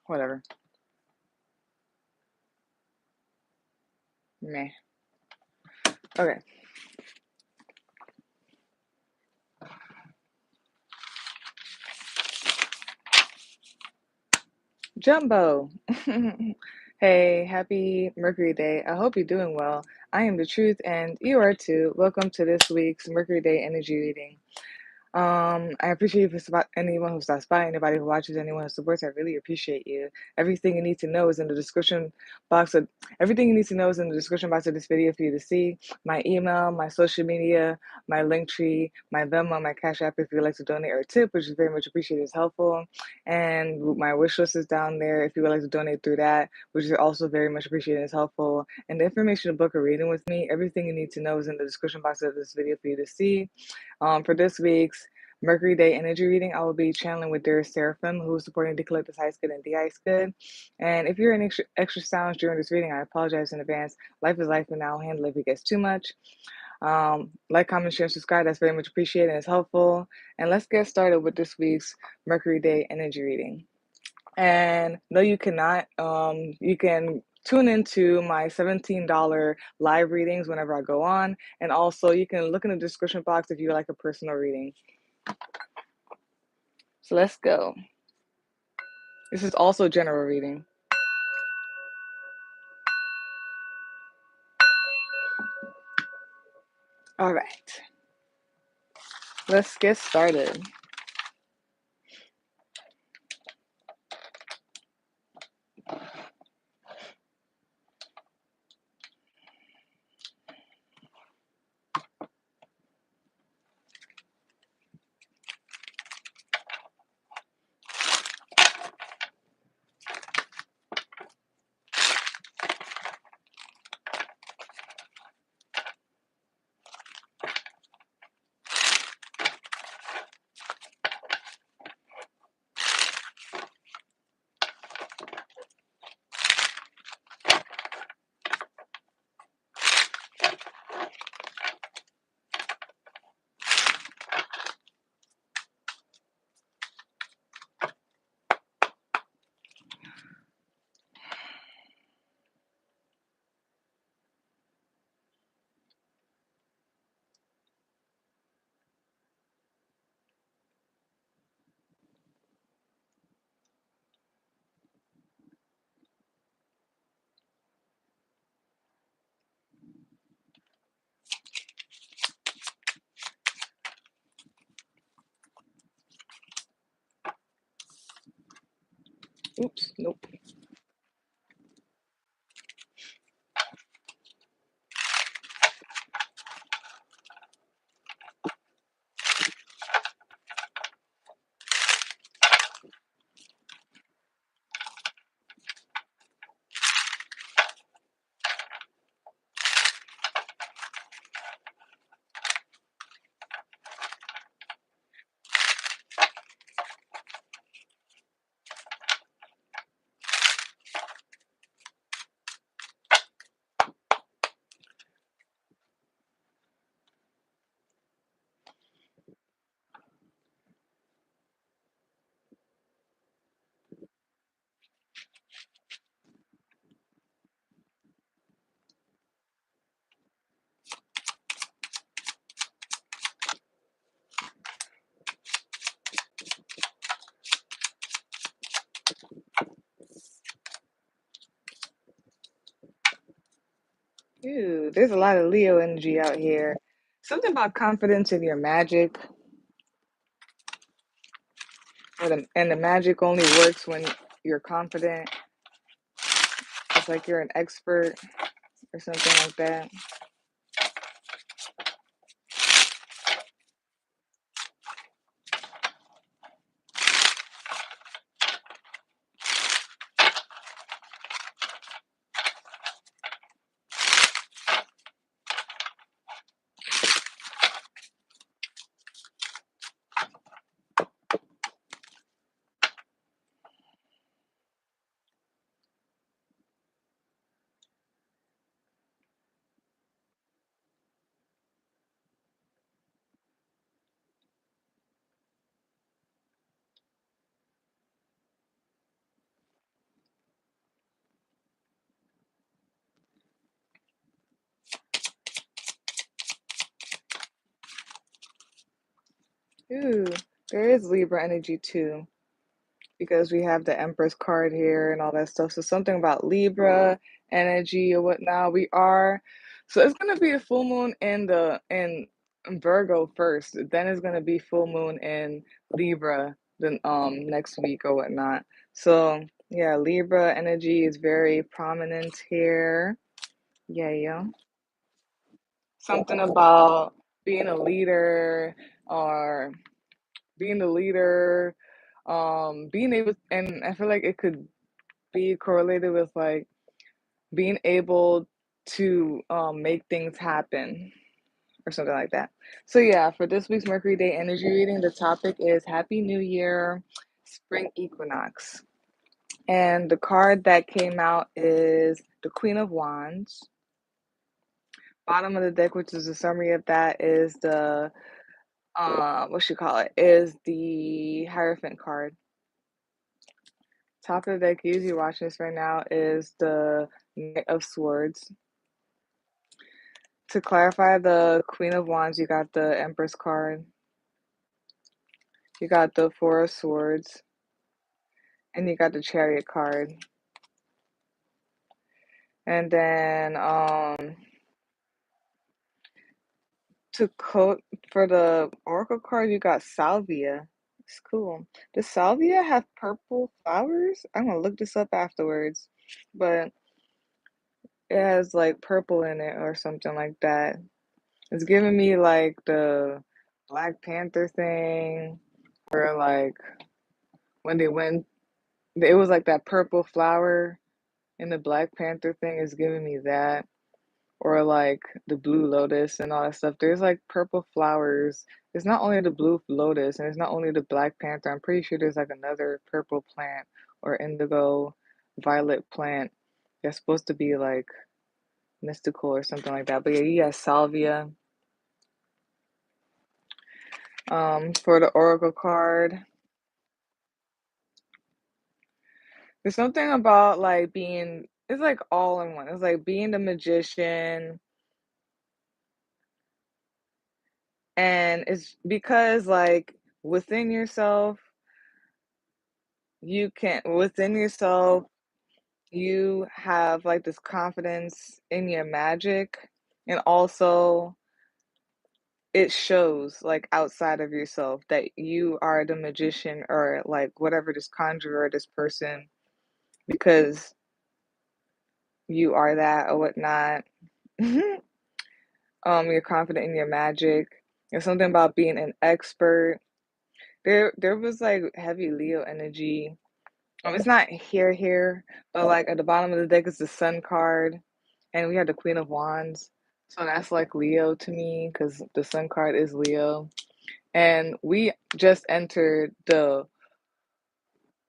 Whatever. Meh. Okay. Jumbo. Hey, happy Mercury Day. I hope you're doing well. I am the truth, and you are too. Welcome to this week's Mercury Day Energy Reading. I appreciate you for anyone who stops by, anybody who watches, anyone who supports. I really appreciate you. Everything you need to know is in the description box of everything you need to know is in the description box of this video for you to see. My email, my social media, my Linktree, my Venmo, my Cashapp if you'd like to donate or tip, which is very much appreciated, is helpful. And my wish list is down there if you would like to donate through that, which is also very much appreciated, is helpful. And the information to book a reading with me, everything you need to know is in the description box of this video for you to see. For this week's Mercury Day Energy Reading, I will be channeling with Dear Seraphim, who is supporting the collective highest good and the highest good. And if you're in extra sounds during this reading, I apologize in advance. Life is life, and I'll handle it if it gets too much. Like, comment, share, subscribe. That's very much appreciated and it's helpful. And let's get started with this week's Mercury Day Energy Reading. And no, you cannot. You can tune into my $17 live readings whenever I go on. And also, you can look in the description box if you like a personal reading. So let's go. This is also a general reading. All right. Let's get started. Oops, nope. Ew, there's a lot of Leo energy out here. Something about confidence in your magic. And the magic only works when you're confident. It's like you're an expert or something like that. Ooh, there is Libra energy too, because we have the Empress card here and all that stuff. So something about Libra energy or whatnot. So it's gonna be a full moon in Virgo first. Then it's gonna be full moon in Libra then next week or whatnot. So yeah, Libra energy is very prominent here. Yeah, yeah. Something about being a leader or being the leader, being able, and I feel like it could be correlated with like being able to make things happen or something like that. So yeah, for this week's Mercury Day Energy Reading, the topic is Happy New Year, Spring Equinox. And the card that came out is the Queen of Wands. Bottom of the deck, which is a summary of that, is the is the Hierophant card. Top of the deck, usually watching this right now, is the Knight of Swords. To clarify the Queen of Wands, you got the Empress card, you got the Four of Swords, and you got the Chariot card. And then to quote for the Oracle card, you got Salvia. It's cool. Does Salvia have purple flowers? I'm gonna look this up afterwards, but it has like purple in it or something like that. It's giving me like the Black Panther thing, where like when they went, it was like that purple flower in the Black Panther thing is giving me that, or like the Blue Lotus and all that stuff. There's like purple flowers. It's not only the Blue Lotus and it's not only the Black Panther. I'm pretty sure there's like another purple plant or indigo violet plant that's supposed to be like mystical or something like that. But yeah, you got salvia. For the oracle card, there's something about like being, it's like all in one. It's like being the magician, and it's because like within yourself, within yourself, you have like this confidence in your magic, and also it shows like outside of yourself that you are the magician or like whatever, this conjurer, this person, because you are that or whatnot. You're confident in your magic. There's something about being an expert. There was like heavy Leo energy. It's not here, but like at the bottom of the deck is the Sun card, and we have the Queen of Wands. So that's like Leo to me because the Sun card is Leo, and we just entered the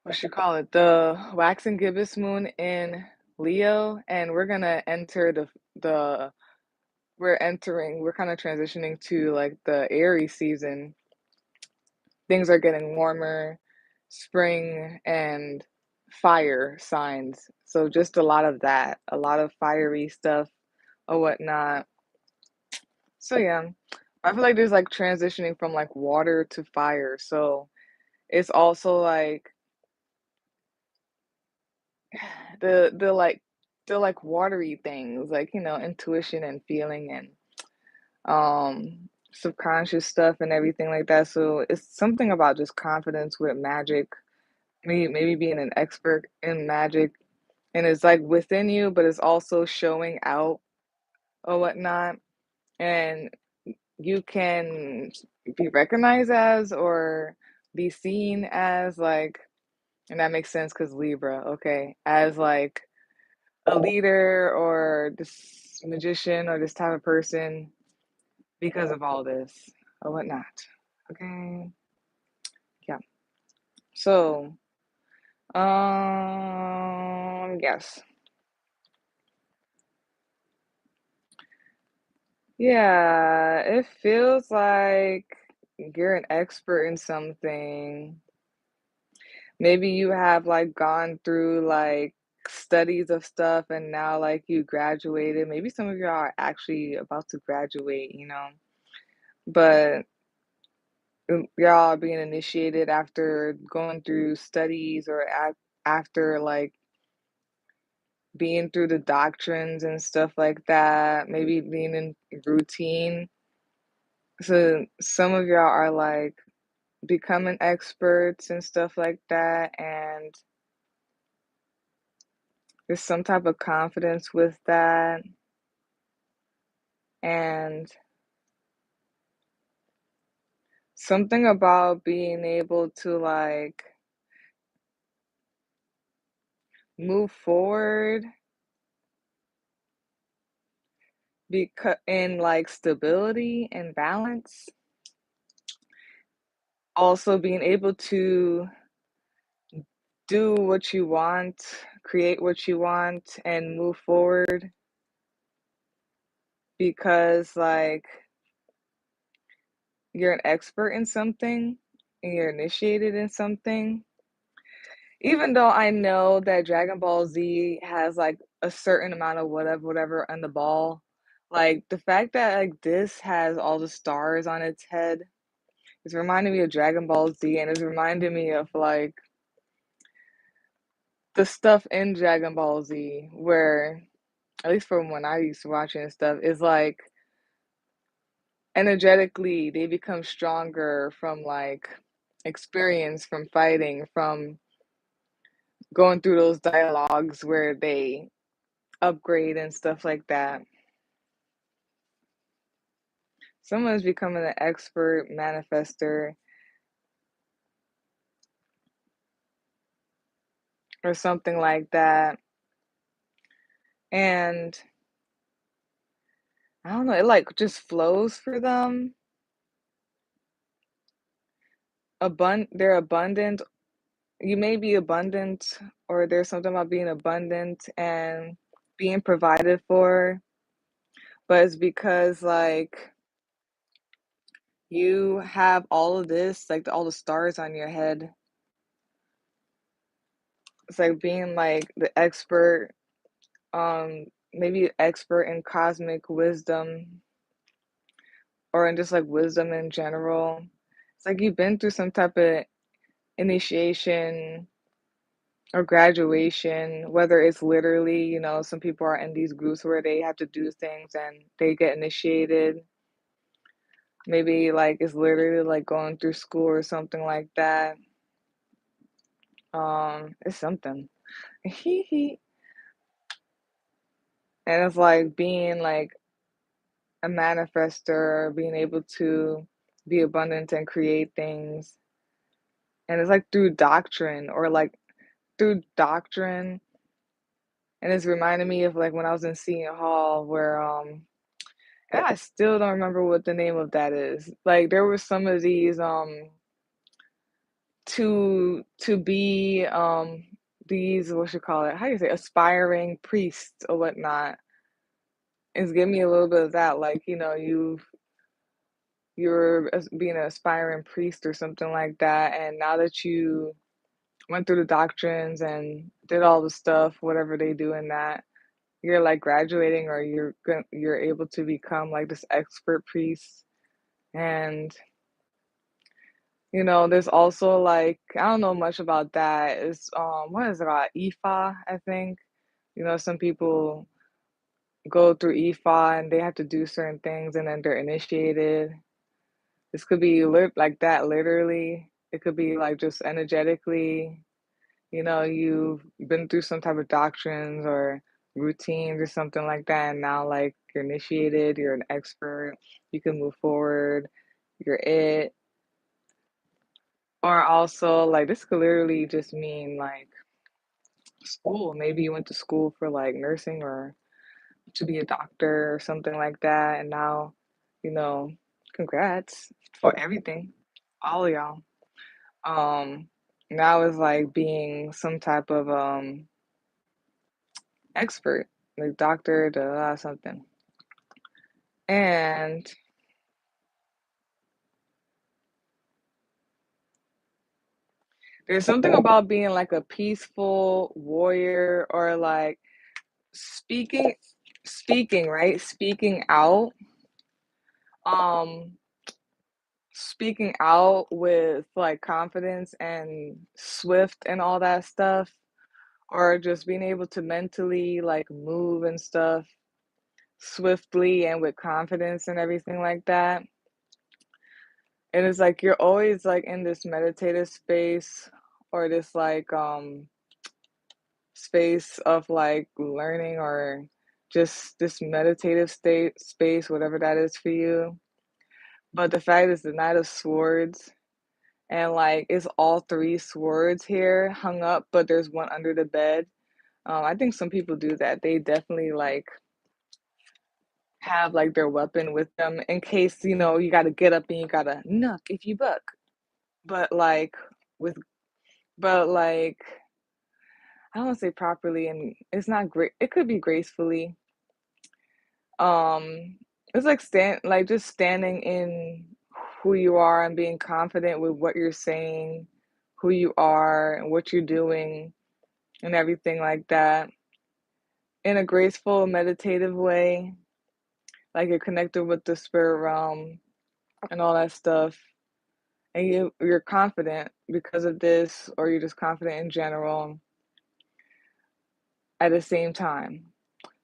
the waxing gibbous moon in Leo, and we're gonna enter the we're kind of transitioning to like the Aries season. Things are getting warmer, spring and fire signs. So just a lot of that, a lot of fiery stuff or whatnot. So yeah, I feel like there's like transitioning from like water to fire. So it's also like the like watery things, like intuition and feeling and subconscious stuff and everything like that. So it's something about just confidence with magic, maybe being an expert in magic, and it's like within you, but it's also showing out or whatnot, and you can be recognized as or be seen as like, and that makes sense because Libra, okay, as like a leader or this magician or this type of person because of all this or whatnot. Okay. Yeah. So, yes. Yeah, it feels like you're an expert in something. Maybe you have like gone through like studies of stuff and now like you graduated. Maybe some of you are actually about to graduate. But y'all being initiated after going through studies or after like being through the doctrines and stuff like that, maybe being in routine. So some of y'all are like becoming experts and stuff like that, and there's some type of confidence with that. And something about being able to like move forward because in like stability and balance, also being able to do what you want, create what you want, and move forward because like you're an expert in something and you're initiated in something. Even though I know that Dragon Ball Z has like a certain amount of whatever on the ball, like the fact that like this has all the stars on its head is reminding me of Dragon Ball Z, and it's reminding me of like the stuff in Dragon Ball Z where, at least from when I used to watch it and stuff, is like energetically they become stronger from like experience, from fighting, from going through those dialogues where they upgrade and stuff like that. Someone's becoming an expert manifester or something like that. And I don't know, it like just flows for them. They're abundant. You may be abundant, or there's something about being abundant and being provided for, but it's because like you have all of this, like all the stars on your head. It's like being like the expert, maybe expert in cosmic wisdom or in just like wisdom in general. It's like you've been through some type of initiation or graduation, whether it's literally, some people are in these groups where they have to do things and they get initiated. Maybe like it's literally like going through school or something like that. It's something. And it's like being like a manifester, being able to be abundant and create things. And it's like through doctrine or like through doctrine. And it's reminding me of like when I was in Seton Hall where and I still don't remember what the name of that is. Like there were some of these to be these, what you call it, how do you say, aspiring priests or whatnot. It's giving me a little bit of that, like, you're being an aspiring priest or something like that, and now that you went through the doctrines and did all the stuff, whatever they do in that, you're like graduating, or you're able to become like this expert priest. And there's also like, I don't know much about that. It's what is it called? Ifa, I think. Some people go through Ifa and they have to do certain things and then they're initiated. This could be like that literally. It could be like just energetically. You've been through some type of doctrines or routines or something like that, and now like you're initiated, you're an expert, you can move forward, you're it. Or also like this could literally just mean like school. Maybe you went to school for like nursing or to be a doctor or something like that, and now, you know, congrats for everything, all of y'all. Um, Now it's like being some type of expert, like doctor, something. And there's something about being like a peaceful warrior or like speaking, right? Speaking out. Um, speaking out with like confidence and swift and all that stuff, or just being able to mentally like move and stuff swiftly and with confidence and everything like that. And it's like you're always like in this meditative space or this like space of like learning or just this meditative state space, whatever that is for you. But the fact is the Knight of Swords and like it's all three swords here hung up, but there's one under the bed. I think some people do that. They definitely like have like their weapon with them in case, you know, you gotta get up and you gotta knock if you buck. But like with but like I don't wanna say properly and it's not great it could be gracefully. It's like just standing in who you are and being confident with what you're saying, who you are and what you're doing and everything like that in a graceful meditative way, like you're connected with the spirit realm and all that stuff. And you're confident because of this, or you're just confident in general at the same time.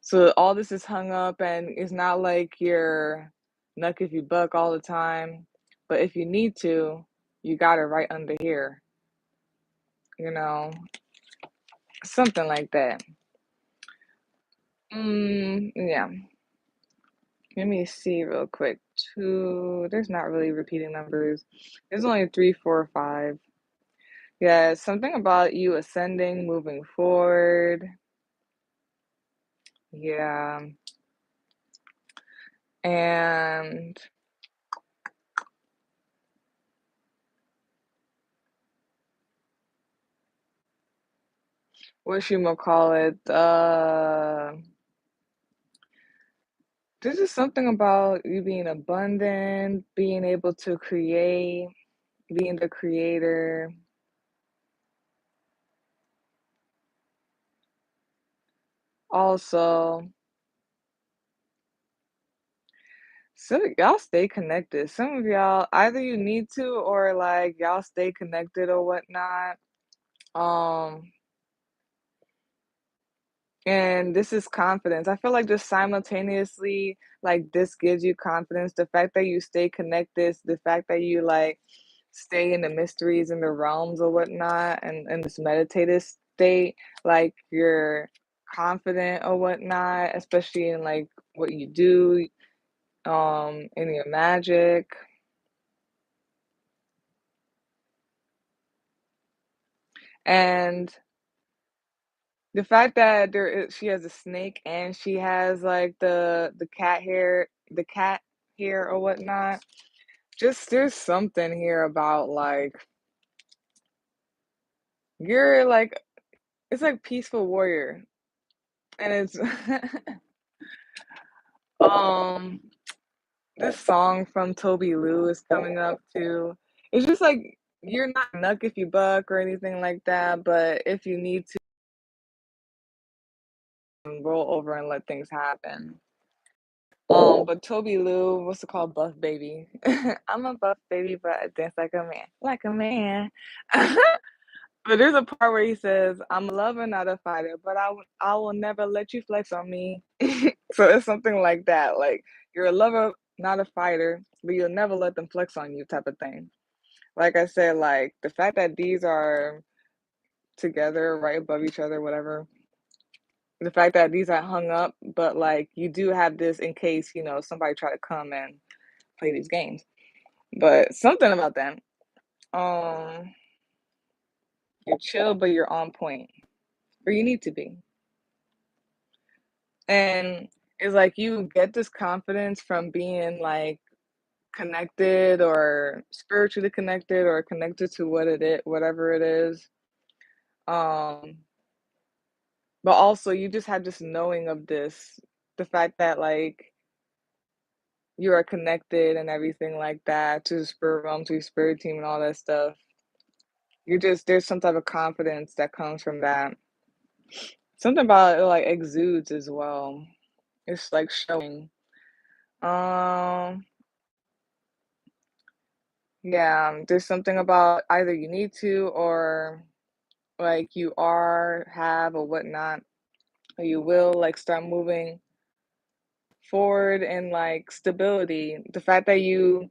So all this is hung up, and it's not like you're nuck if you buck all the time, but if you need to, you got it right under here, you know, something like that. Yeah. Let me see real quick. Two, there's not really repeating numbers. There's only three, four, five. Yeah, something about you ascending, moving forward. Yeah. And what you gonna call it? This is something about you being abundant, being able to create, being the creator. Also, so y'all stay connected. Some of y'all, either you need to or like y'all stay connected or whatnot. Um, and this is confidence. I feel like just simultaneously, like this gives you confidence. The fact that you stay connected, the fact that you like stay in the mysteries and the realms or whatnot, and this meditative state, like you're confident or whatnot, especially in like what you do, in your magic. And the fact that she has a snake and she has like the cat hair or whatnot. Just there's something here about like you're like it's like peaceful warrior, and it's um this song from Toby Lou is coming up too. It's just like you're not nuck if you buck or anything like that, but if you need to roll over and let things happen. But Toby Lou, what's it called? Buff Baby. I'm a buff baby, but I dance like a man, like a man. But there's a part where he says, "I'm a lover, not a fighter, but I will never let you flex on me." So it's something like that. Like you're a lover, not a fighter, but you'll never let them flex on you, type of thing. Like I said, like the fact that these are together, right above each other, whatever. The fact that these are hung up, but like you do have this in case you know somebody try to come and play these games. But something about that. Um, you're chill, but you're on point, or you need to be. And it's like you get this confidence from being like connected or spiritually connected or connected to what it is, whatever it is. Um, but also you just have this knowing of this, the fact that like you are connected and everything like that to the spirit realm, to your spirit team and all that stuff. You just there's some type of confidence that comes from that. Something about it like exudes as well. It's like showing. Um Yeah, there's something about either you need to or like you are, have, or whatnot, or you will like start moving forward in like stability. The fact that you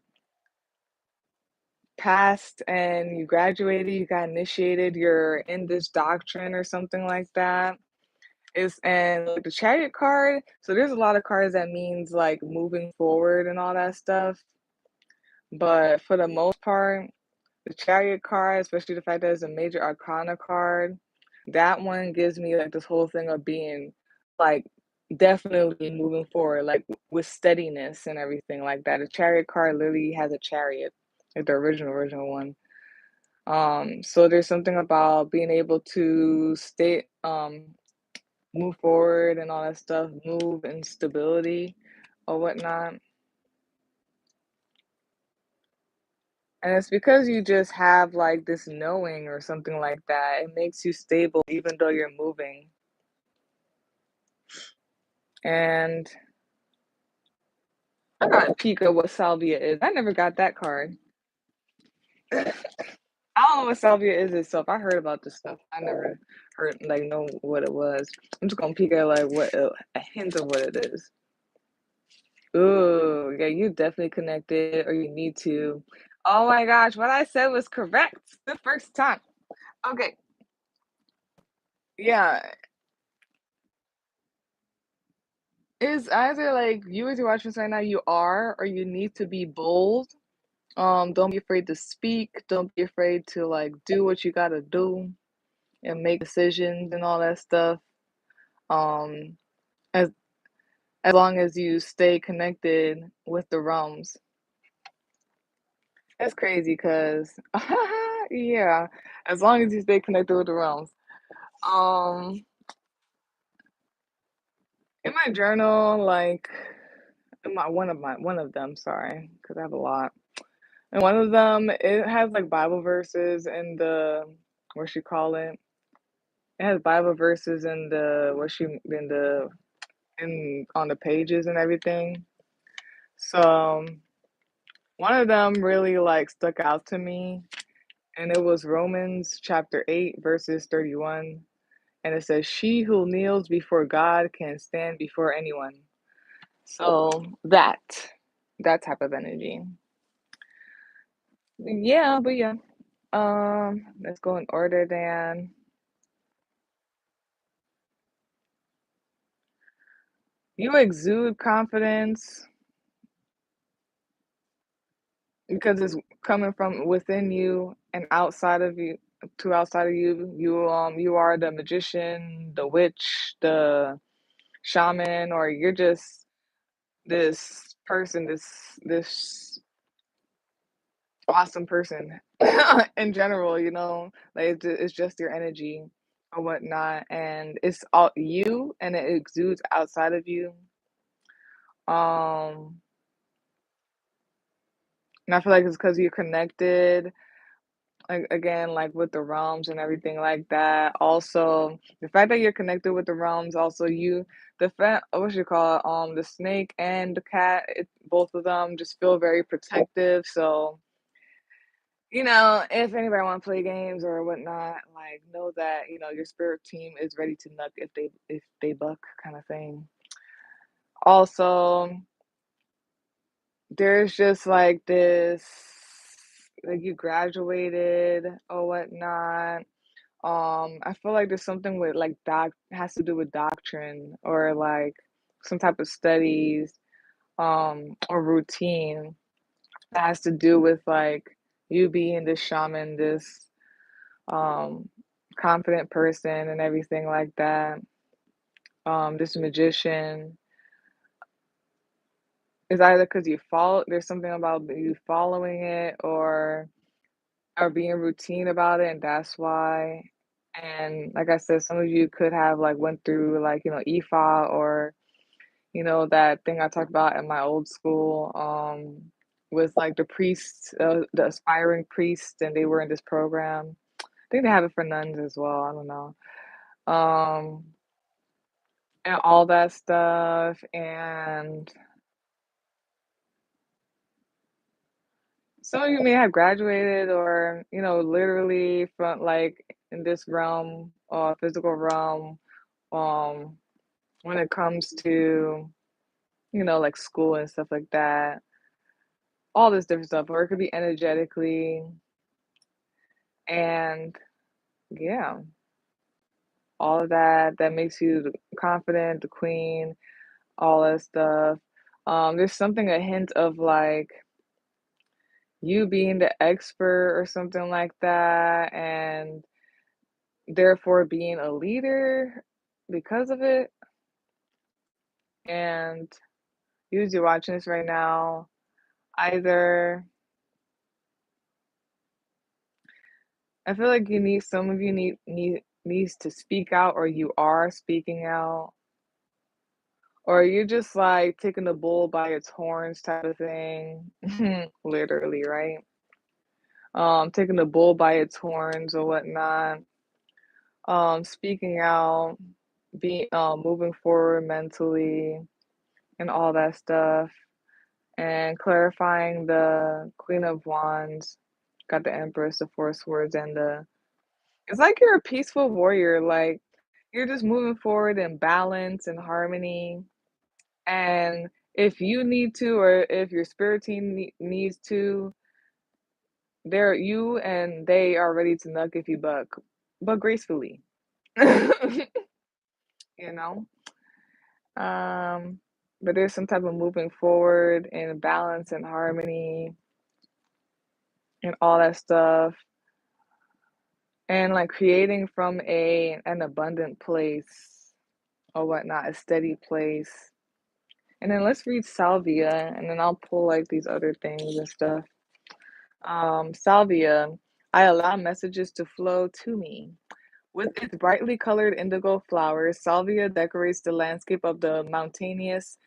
passed and you graduated, you got initiated, you're in this doctrine or something like that. Is and like the chariot card, so there's a lot of cards that means like moving forward and all that stuff. But for the most part, the chariot card, especially the fact that it's a major arcana card, that one gives me like this whole thing of being like definitely moving forward, like with steadiness and everything like that. The chariot card literally has a chariot, like the original one. So there's something about being able to stay move forward and all that stuff, move in stability or whatnot. And it's because you just have like this knowing or something like that. It makes you stable even though you're moving. And I got a peek of what salvia is. I never got that card. I don't know what salvia is itself. I heard about this stuff. I never heard like know what it was. I'm just gonna peek at like what a hint of what it is. Ooh, yeah, you definitely connected or you need to. Oh my gosh, what I said was correct the first time. Okay. Yeah, it's either like you as you're watching this right now, you are or you need to be bold. Don't be afraid to speak. Don't be afraid to like do what you gotta do and make decisions and all that stuff. Um, as as long as you stay connected with the realms. That's crazy because yeah, as long as you stay connected with the realms. Um, in my journal, like in one of them, sorry, because I have a lot. And one of them, it has like Bible verses in the what you call it. It has Bible verses in the in on the pages and everything. So one of them really like stuck out to me, and it was Romans chapter 8 verses 31, and it says, "She who kneels before God can stand before anyone." So that type of energy. Yeah, but yeah. Let's go in order then. You exude confidence because it's coming from within you and outside of you to outside of you. You are the magician, the witch, the shaman, or you're just this person, this awesome person in general, like it's just your energy or whatnot, and it's all you and it exudes outside of you. Um, and I feel like it's because you're connected, like again, like with the realms and everything like that. Also, the fact that you're connected with the realms, also the fact, what you call it, the snake and the cat, both of them just feel very protective. So if anybody want to play games or whatnot, like know that your spirit team is ready to nuck if they buck kind of thing. Also, there's just like this, like you graduated or whatnot. I feel like there's something with like doc has to do with doctrine or like some type of studies, or routine that has to do with like you being this shaman, this um confident person and everything like that. This magician is either because there's something about you following it or being routine about it, and that's why. And like I said, some of you could have like went through like EFA or that thing I talked about at my old school, with like the priests, the aspiring priests, and they were in this program. I think they have it for nuns as well. I don't know. Um, and all that stuff. And some of you may have graduated or, literally from like in this realm or physical realm, um, when it comes to, like school and stuff like that, all this different stuff, or it could be energetically, and yeah, all of that makes you confident, the queen, all that stuff. There's something, a hint of like you being the expert or something like that, and therefore being a leader because of it. And usually watching this right now, either I feel like some of you needs to speak out, or you are speaking out, or you're just like taking the bull by its horns type of thing. Literally, right? Taking the bull by its horns or whatnot. Speaking out, being moving forward mentally and all that stuff, and clarifying the Queen of Wands. Got the Empress, the Four Swords, and the. It's like you're a peaceful warrior. Like you're just moving forward in balance and harmony. And if you need to, or if your spirit team needs to, you and they are ready to nuck if you buck, but gracefully. you know. Um, but there's some type of moving forward in balance and harmony and all that stuff, and like creating from an abundant place or whatnot, a steady place. And then let's read salvia, and then I'll pull like these other things and stuff. Salvia, I allow messages to flow to me. With its brightly colored indigo flowers, salvia decorates the landscape of the mountainous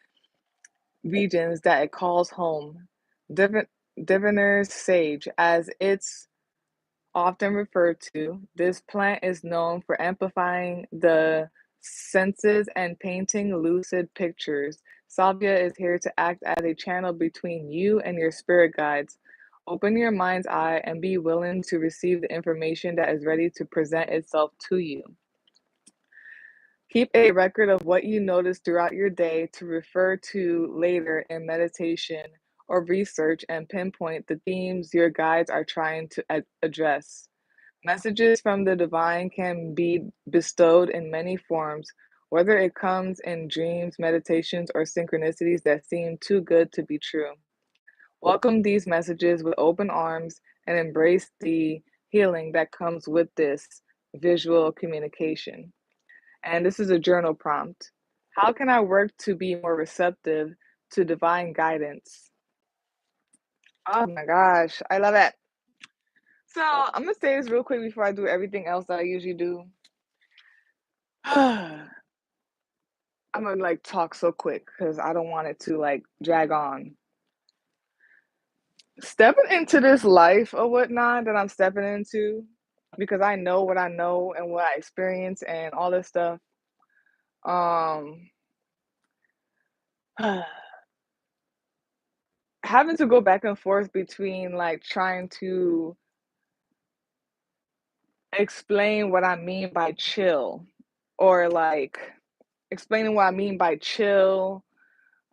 regions that it calls home. Diviner's sage, as it's often referred to, this plant is known for amplifying the senses and painting lucid pictures. Salvia is here to act as a channel between you and your spirit guides. Open your mind's eye and be willing to receive the information that is ready to present itself to you. Keep a record of what you notice throughout your day to refer to later in meditation or research, and pinpoint the themes your guides are trying to address. Messages from the divine can be bestowed in many forms, whether it comes in dreams, meditations, or synchronicities that seem too good to be true. Welcome these messages with open arms and embrace the healing that comes with this visual communication. And this is a journal prompt. How can I work to be more receptive to divine guidance? Oh my gosh, I love it. So I'm gonna say this real quick before I do everything else that I usually do. I'm gonna like talk so quick because I don't want it to like drag on. Stepping into this life or whatnot that I'm stepping into, because I know what I know and what I experience and all this stuff. Um, having to go back and forth between like trying to explain what I mean by chill, or like explaining what I mean by chill,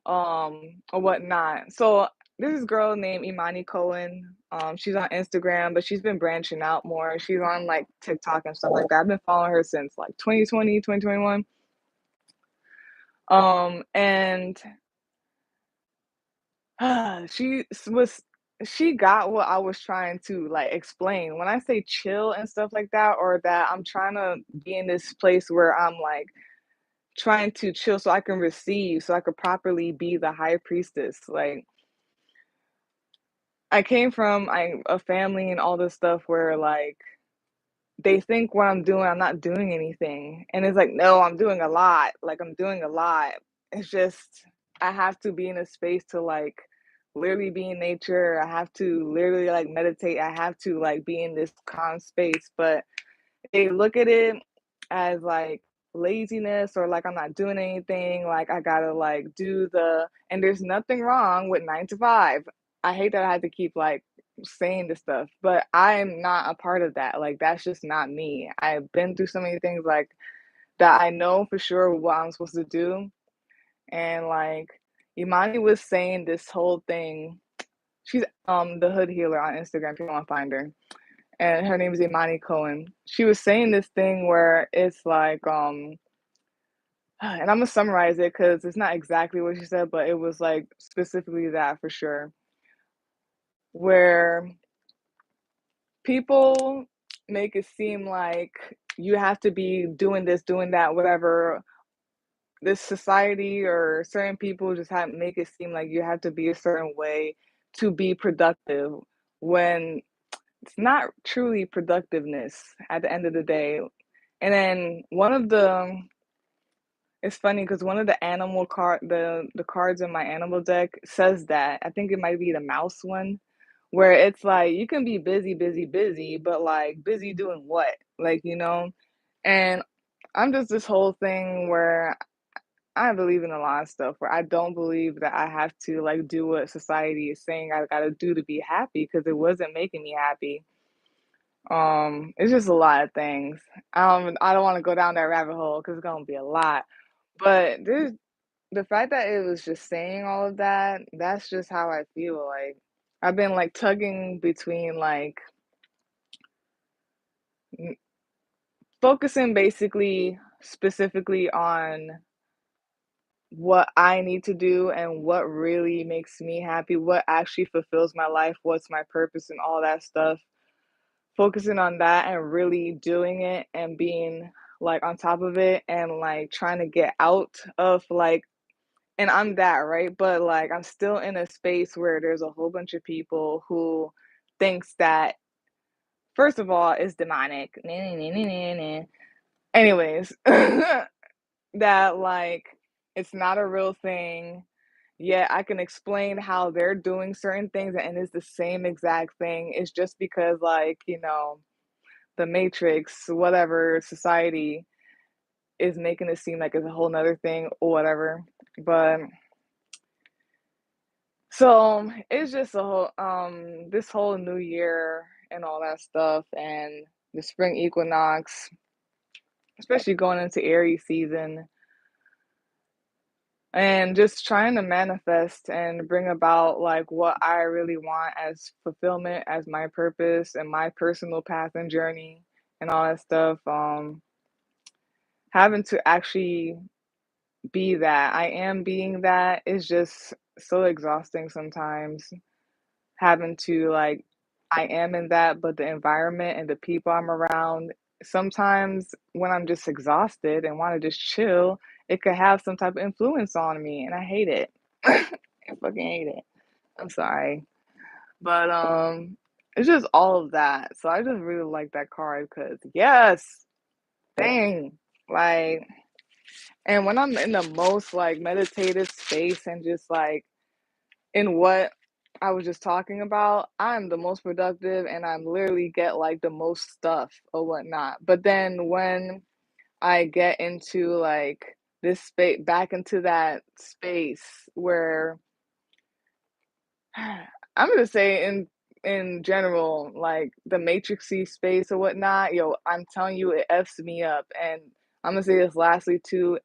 or whatnot. So there's this girl named Imani Cohen. She's on Instagram, but she's been branching out more. She's on like TikTok and stuff like that. I've been following her since like 2020, 2021. And was she got what I was trying to like explain. When I say chill and stuff like that, or that I'm trying to be in this place where I'm like trying to chill so I can receive, so I could properly be the high priestess. Like I came from a family and all this stuff where like they think what I'm doing, I'm not doing anything. And it's like, no, I'm doing a lot. Like I'm doing a lot. It's just I have to be in a space to like literally be in nature. I have to literally like meditate. I have to like be in this calm space. But they look at it as like laziness, or like I'm not doing anything. Like I gotta like and there's nothing wrong with 9 to 5. I hate that I had to keep like saying this stuff, but I'm not a part of that. Like, that's just not me. I've been through so many things, like, that I know for sure what I'm supposed to do. And like Imani was saying this whole thing. She's the hood healer on Instagram if you want to find her. And her name is Imani Cohen. She was saying this thing where it's like and I'm gonna summarize it because it's not exactly what she said, but it was like specifically that for sure. Where people make it seem like you have to be doing this, doing that, whatever. This society or certain people just have make it seem like you have to be a certain way to be productive when it's not truly productiveness at the end of the day. And then one of the it's funny because one of the animal card the cards in my animal deck says that. I think it might be the mouse one, where it's like you can be busy, busy, busy, but like busy doing what? Like, you know? And I'm just this whole thing where I believe in a lot of stuff where I don't believe that I have to like do what society is saying I gotta do to be happy because it wasn't making me happy. It's just a lot of things. I don't want to go down that rabbit hole because it's gonna be a lot. But there's the fact that it was just saying all of that, that's just how I feel. Like I've been like tugging between like focusing basically specifically on what I need to do and what really makes me happy, what actually fulfills my life, what's my purpose, and all that stuff. Focusing on that and really doing it and being like on top of it and like trying to get out of like, and I'm that, right? But like, I'm still in a space where there's a whole bunch of people who thinks that, first of all, it's demonic. Anyways, that like it's not a real thing. Yet I can explain how they're doing certain things and it's the same exact thing. It's just because like, you know, the matrix, whatever society is making it seem like it's a whole nother thing or whatever. But so it's just a whole this whole new year and all that stuff and the spring equinox, especially going into Aries season and just trying to manifest and bring about like what I really want as fulfillment, as my purpose and my personal path and journey and all that stuff. Having to actually be that. I am being that is just so exhausting sometimes. Having to like I am in that, but the environment and the people I'm around, sometimes when I'm just exhausted and want to just chill, it could have some type of influence on me, and I hate it. I fucking hate it. I'm sorry. But it's just all of that. So I just really like that card because yes, dang. Like and when I'm in the most like meditative space and just like in what I was just talking about, I'm the most productive and I'm literally get like the most stuff or whatnot. But then when I get into like this space back into that space where I'm gonna say in general, like the matrixy space or whatnot, yo, I'm telling you, it f's me up. And I'm gonna say this lastly too.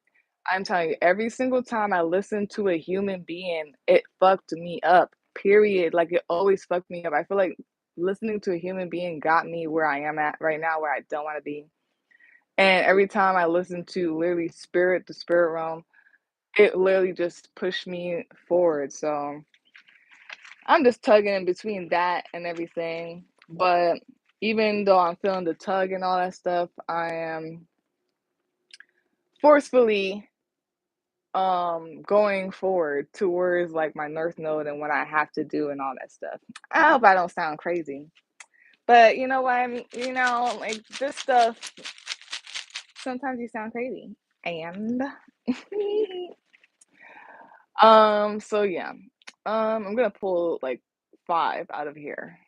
I'm telling you, every single time I listen to a human being, it fucked me up. Period. Like it always fucked me up. I feel like listening to a human being got me where I am at right now, where I don't want to be. And every time I listen to literally spirit, the spirit realm, it literally just pushed me forward. So I'm just tugging in between that and everything. But even though I'm feeling the tug and all that stuff, I am forcefully going forward towards like my North Node and what I have to do and all that stuff. I hope I don't sound crazy. But you know what you know, like this stuff sometimes you sound crazy. And so yeah. I'm gonna pull like 5 out of here.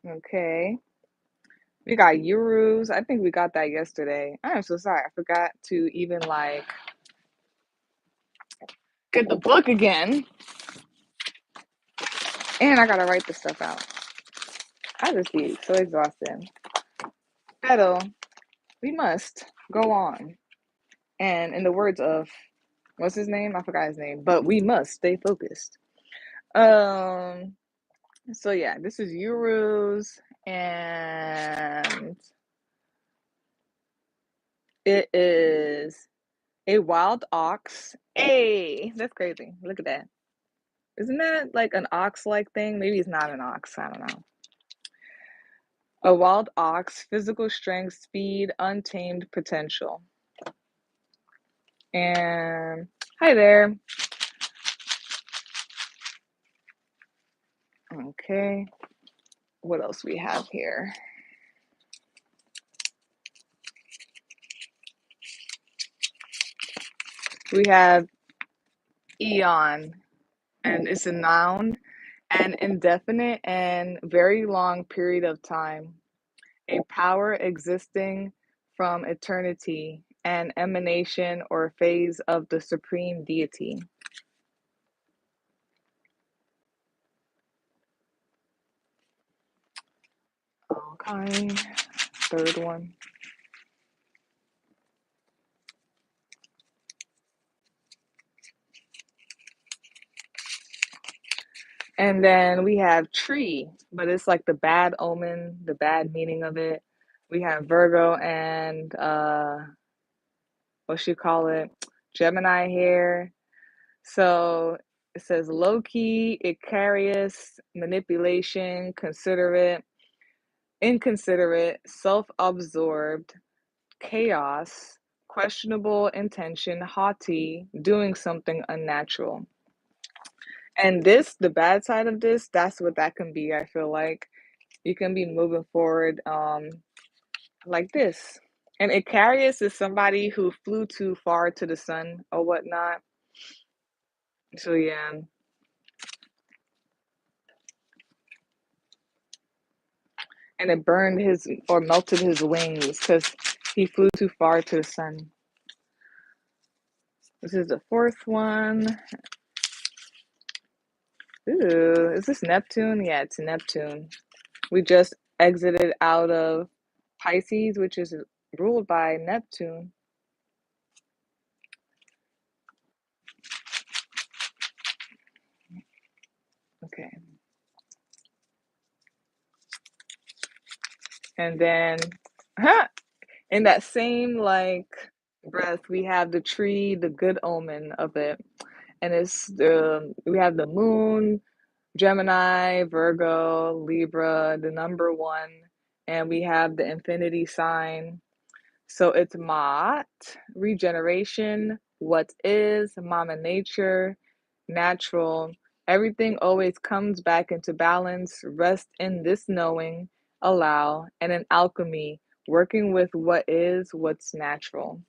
Okay. We got euros. I think we got that yesterday. I am so sorry. I forgot to even like get the book again. And I gotta write this stuff out. I just be so exhausted. Pero we must go on. And in the words of what's his name? I forgot his name. But we must stay focused. Um so yeah, this is euros and it is a wild ox. Hey, that's crazy. Look at that. Isn't that like an ox-like thing? Maybe it's not an ox. I don't know. A wild ox, physical strength, speed, untamed potential. And hi there. Okay. What else we have here? We have eon, and it's a noun, an indefinite and very long period of time, a power existing from eternity, an emanation or phase of the supreme deity. Okay, third one. And then we have tree, but it's like the bad omen, the bad meaning of it. We have Virgo and what you call it, Gemini here. So it says low key, Icarus, manipulation, considerate, inconsiderate, self absorbed, chaos, questionable intention, haughty, doing something unnatural. And this, the bad side of this, that's what that can be, I feel like. You can be moving forward like this. And Icarus is somebody who flew too far to the sun or whatnot. So yeah. And it burned his or melted his wings because he flew too far to the sun. This is the fourth one. Ooh, is this Neptune? Yeah, it's Neptune. We just exited out of Pisces, which is ruled by Neptune. Okay. And then, in that same like breath, we have the tree, the good omen of it. And it's we have the moon, Gemini, Virgo, Libra, the number one, and we have the infinity sign. So it's Ma'at, regeneration, what is, Mama Nature, natural. Everything always comes back into balance, rest in this knowing, allow, and an alchemy, working with what is, what's natural.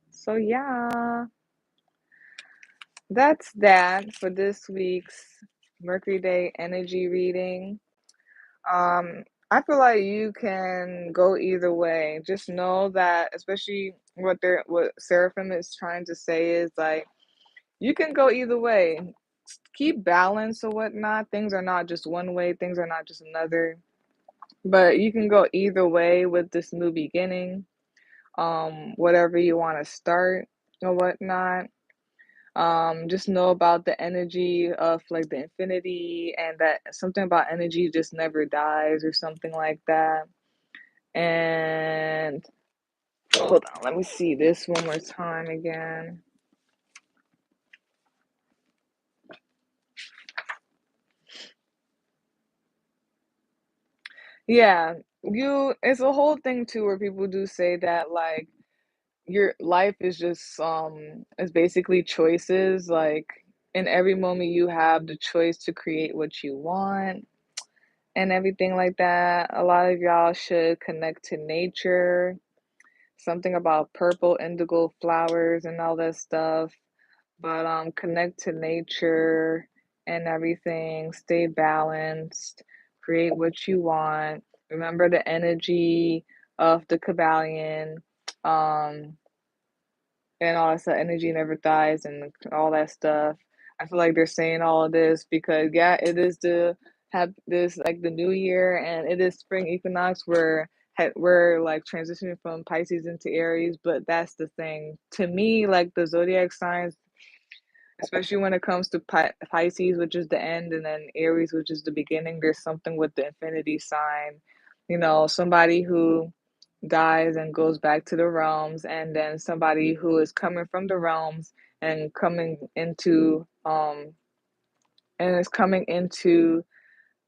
So yeah, that's that for this week's Mercury Day Energy Reading. I feel like you can go either way. Just know that, especially what Seraphim is trying to say is like you can go either way. Keep balance or whatnot. Things are not just one way. Things are not just another. But you can go either way with this new beginning. Whatever you want to start or whatnot. Just know about the energy of like the infinity and that something about energy just never dies or something like that. And hold on, let me see this one more time again. Yeah, it's a whole thing too where people do say that like your life is just is basically choices. Like in every moment you have the choice to create what you want and everything like that. A lot of y'all should connect to nature, something about purple indigo flowers and all that stuff. But connect to nature and everything. Stay balanced, create what you want. Remember the energy of the Kabbalion, um, and all that stuff. Energy never dies, and all that stuff. I feel like they're saying all of this because yeah, it is the have this like the new year, and it is spring equinox where we're like transitioning from Pisces into Aries. But that's the thing to me, like the zodiac signs, especially when it comes to Pisces, which is the end, and then Aries, which is the beginning. There's something with the infinity sign, somebody who dies and goes back to the realms, and then somebody who is coming from the realms and coming into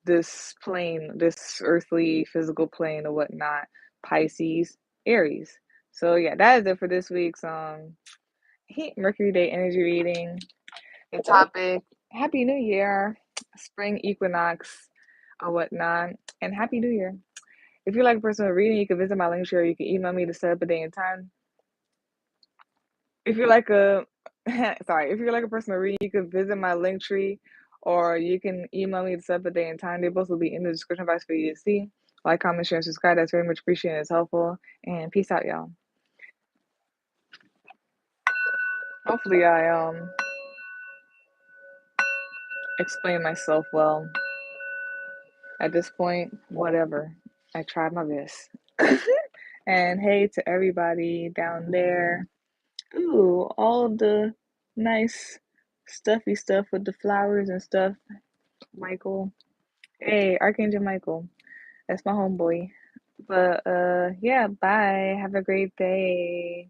this plane, this earthly physical plane or whatnot. Pisces, Aries. So yeah, that is it for this week's Mercury Day Energy Reading. The topic: Happy New Year, spring equinox or whatnot, and Happy New Year. If you like a personal reading, you can visit my link share. You can email me to set up a day and time. If you like a if you like a personal reading, you can visit my link tree, or you can email me to set up a day and time. They both will be in the description box for you to see. Like, comment, share, and subscribe. That's very much appreciated. It's helpful. And peace out, y'all. Hopefully, I explain myself well. At this point, whatever. I tried my best. And hey to everybody down there. Ooh, all of the nice stuffy stuff with the flowers and stuff. Michael. Hey, Archangel Michael. That's my homeboy. But yeah, bye. Have a great day.